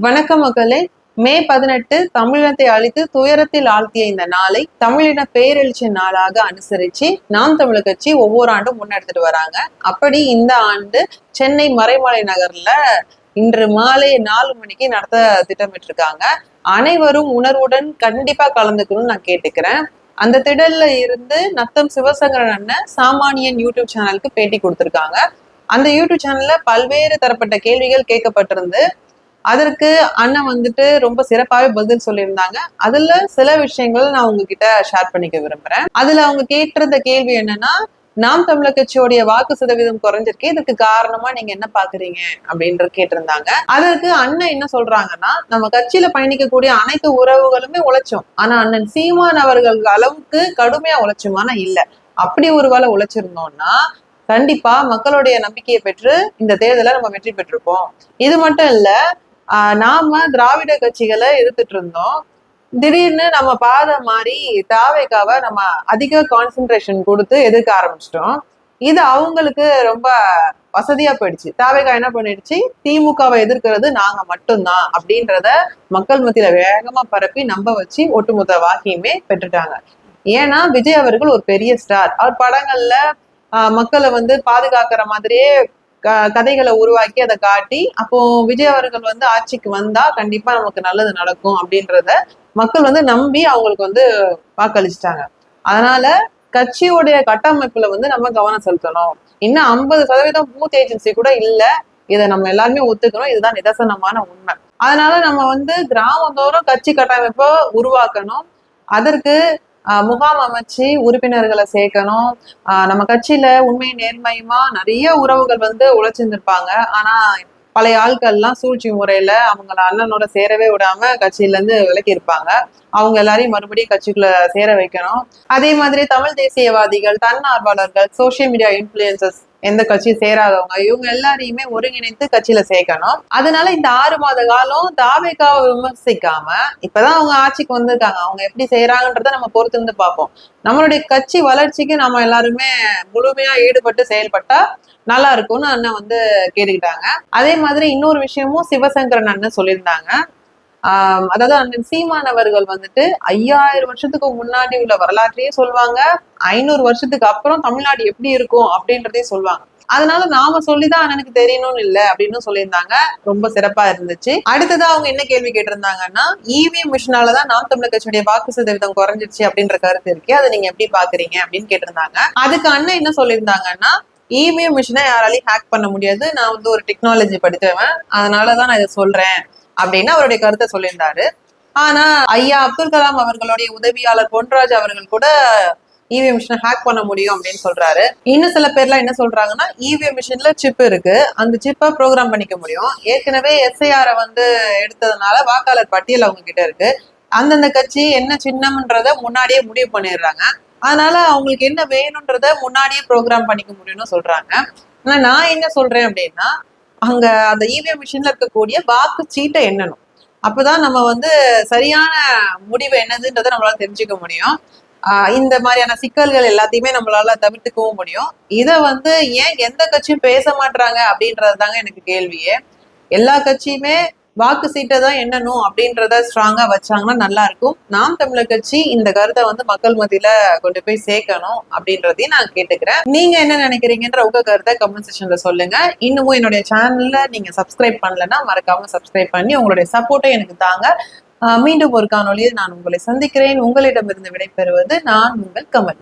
வணக்கம் மக்களே. மே 18 தமிழினத்தை அழித்து துயரத்தில் ஆழ்த்திய இந்த நாளை தமிழின பேரெழுச்சி நாளாக அனுசரிச்சு நாம் தமிழர் கட்சி ஒவ்வொரு ஆண்டும் முன்னெடுத்துட்டு வராங்க. அப்படி இந்த ஆண்டு சென்னை மறைமலை நகர்ல இன்று மாலை 4 மணிக்கு நடத்த திட்டமிட்டு இருக்காங்க. அனைவரும் உணர்வுடன் கண்டிப்பா கலந்துக்கணும்னு நான் கேட்டுக்கிறேன். அந்த திடல்ல இருந்து நத்தம் சிவசங்கரன் அண்ணன் சாமானியன் யூடியூப் சேனலுக்கு பேட்டி கொடுத்திருக்காங்க. அந்த யூடியூப் சேனல்ல பல்வேறு தரப்பட்ட கேள்விகள் கேட்கப்பட்டிருந்து அதற்கு அண்ணன் ரொம்ப சிறப்பாவே பதில் சொல்லியிருந்தாங்க. அதுல சில விஷயங்கள் நான் உங்ககிட்ட ஷேர் பண்ணிக்க விரும்புறேன். அதுல அவங்க கேட்டிருந்த கேள்வி என்னன்னா, நாம் தமிழர் கட்சியோடைய வாக்கு சதவீதம் குறைஞ்சிருக்கு, இதுக்கு காரணமா நீங்க என்ன பாக்குறீங்க அப்படின்ற கேட்டிருந்தாங்க. அதற்கு அண்ணன் என்ன சொல்றாங்கன்னா, நம்ம கட்சியில பயணிக்கக்கூடிய அனைத்து உறவுகளுமே உழைச்சோம். ஆனா அண்ணன் சீமான் அவர்கள் அளவுக்கு கடுமையா உழைச்சோமானா இல்ல. அப்படி ஒரு வேளை உழைச்சிருந்தோம்னா கண்டிப்பா மக்களுடைய நம்பிக்கையை பெற்று இந்த தேர்தலை நம்ம வெற்றி பெற்றிருப்போம். இது மட்டும் இல்ல, நாம திராவிட கட்சிகளை எதிர்த்துட்டு இருந்தோம். திடீர்னு நம்ம பாதை மாறி தாவேக்காவை நம்ம அதிக கான்சென்ட்ரேஷன் கொடுத்து எதிர்க்க ஆரம்பிச்சிட்டோம். இது அவங்களுக்கு ரொம்ப வசதியா போயிடுச்சு. தாவேக்கா என்ன பண்ணிடுச்சு, திமுகவை எதிர்க்கிறது நாங்க மட்டும்தான் அப்படின்றத மக்கள் மத்தியில வேகமா பரப்பி நம்ப வச்சு ஒட்டுமொத்த வாக்கியுமே பெற்றுட்டாங்க. ஏன்னா விஜய் அவர்கள் ஒரு பெரிய ஸ்டார். அவர் படங்கள்ல மக்களை பாதுகாக்கிற மாதிரியே கதைகளை உருவாக்கி அதை காட்டி, அப்போ விஜய் அவர்கள் ஆட்சிக்கு வந்தா கண்டிப்பா நமக்கு நல்லது நடக்கும் அப்படின்றத மக்கள் நம்பி அவங்களுக்கு வாக்களிச்சிட்டாங்க. அதனால கட்சியோடைய கட்டமைப்புல நம்ம கவனம் செலுத்தணும். இன்னும் 50% பூத் ஏஜென்சி கூட இல்ல. இதை நம்ம எல்லாருமே ஒத்துக்கணும். இதுதான் நிதர்சனமான உண்மை. அதனால நம்ம கிராமந்தோறும் கட்சி கட்டமைப்பை உருவாக்கணும். அதற்கு முகாம் அமைச்சு உறுப்பினர்களை சேர்க்கணும். நம்ம கட்சியில உண்மை நேர்மையுமா நிறைய உறவுகள் உழைச்சிருந்திருப்பாங்க. ஆனா பழைய ஆட்கள் எல்லாம் சூழ்ச்சி முறையில அவங்கள அண்ணனோட சேரவே விடாம கட்சியில இருந்து விலக்கி இருப்பாங்க. அவங்க எல்லாரையும் மறுபடியும் கட்சிக்குள்ள சேர வைக்கணும். அதே மாதிரி தமிழ் தேசியவாதிகள், தன்னார்வலர்கள், சோசியல் மீடியா இன்ஃபுளுசர்ஸ், எந்த கட்சியும் சேராதவங்க, இவங்க எல்லாரையுமே ஒருங்கிணைத்து கட்சியில சேர்க்கணும். அதனால இந்த 6 மாத காலம் தாவேக்காவை விமர்சிக்காம, இப்பதான் அவங்க ஆட்சிக்கு வந்திருக்காங்க, அவங்க எப்படி செய்யறாங்கன்றத நம்ம பொறுத்து இருந்து பார்ப்போம். நம்மளுடைய கட்சி வளர்ச்சிக்கு நம்ம எல்லாருமே முழுமையா ஈடுபட்டு செயல்பட்டா நல்லா இருக்கும்னு அண்ணன் கேட்டுக்கிட்டாங்க. அதே மாதிரி இன்னொரு விஷயமும் சிவசங்கரன் அண்ணன் சொல்லியிருந்தாங்க. அதாவது அண்ணன் சீமான் அவர்கள் 5000 வருஷத்துக்கு முன்னாடி உள்ள வரலாற்றையே சொல்லுவாங்க. 500 வருஷத்துக்கு அப்புறம் தமிழ்நாடு எப்படி இருக்கும் அப்படின்றதையும் சொல்லுவாங்க. அதனால நாம சொல்லிதான் அண்ணனுக்கு தெரியணும்னு இல்லை அப்படின்னு சொல்லியிருந்தாங்க. ரொம்ப சிறப்பா இருந்துச்சு. அடுத்ததா அவங்க என்ன கேள்வி கேட்டிருந்தாங்கன்னா, இவிஎம் மிஷினாலதான் நாம் தமிழர் கட்சியுடைய வாக்கு சதவீதம் குறைஞ்சிருச்சு அப்படின்ற கருத்து இருக்கு, அதை நீங்க எப்படி பாக்குறீங்க அப்படின்னு கேட்டிருந்தாங்க. அதுக்கு அண்ணன் என்ன சொல்லியிருந்தாங்கன்னா, இவிஎம் மிஷினை யாராலையும் ஹேக் பண்ண முடியாது, நான் ஒரு டெக்னாலஜி படித்தவன், அதனாலதான் நான் இதை சொல்றேன் அப்படின்னு அவருடைய கருத்தை சொல்லியிருந்தாரு. ஆனா ஐயா அப்துல் கலாம் அவர்களுடைய உதவியாளர் பொன்ராஜ் அவர்கள் கூட இவிஎம் மிஷினை ஹேக் பண்ண முடியும் அப்படின்னு சொல்றாரு. இன்னும் சில பேர்லாம் என்ன சொல்றாங்கன்னா, இவிஎம் மிஷின்ல சிப் இருக்கு, அந்த சிப்பை ப்ரோக்ராம் பண்ணிக்க முடியும். ஏற்கனவே எஸ்ஐஆரை எடுத்ததுனால வாக்காளர் பட்டியல் அவங்க கிட்ட இருக்கு. அந்தந்த கட்சி என்ன சின்னம்ன்றத முன்னாடியே முடிவு பண்ணிடுறாங்க. அதனால அவங்களுக்கு என்ன வேணும்ன்றத முன்னாடியே ப்ரோக்ராம் பண்ணிக்க முடியும்னு சொல்றாங்க. ஆனா நான் என்ன சொல்றேன் அப்படின்னா, அங்க அந்த இவிஎம் மிஷின்ல இருக்கக்கூடிய வாக்கு சீட்டை எண்ணணும். அப்பதான் நம்ம சரியான முடிவு என்னதுன்றதை நம்மளால தெரிஞ்சுக்க முடியும். இந்த மாதிரியான சிக்கல்கள் எல்லாத்தையுமே நம்மளால தவிர்த்துக்கவும் முடியும். இதை ஏன் எந்த கட்சியும் பேச மாட்டாங்க அப்படின்றது தாங்க எனக்கு கேள்வியே. எல்லா கட்சியுமே வாக்கு சீட்டை தான் எண்ணணும் அப்படின்றத ஸ்ட்ராங்கா வச்சாங்கன்னா நல்லா இருக்கும். நாம் தமிழர் கட்சி இந்த கருத்தை மக்கள் மத்தியில கொண்டு போய் சேர்க்கணும் அப்படின்றதையும் நான் கேட்டுக்கிறேன். நீங்க என்ன நினைக்கிறீங்கன்ற உங்க கருத்தை கமெண்ட் செக்ஷன்ல சொல்லுங்க. இன்னமும் என்னுடைய சேனல்ல நீங்க சப்ஸ்கிரைப் பண்ணலன்னா மறக்காம சப்ஸ்கிரைப் பண்ணி உங்களுடைய சப்போர்ட்டை எனக்கு தாங்க. மீண்டும் ஒரு காணொலியில் நான் உங்களை சந்திக்கிறேன். உங்களிடமிருந்து விடைபெறுவது நான் உங்கள் கமல்.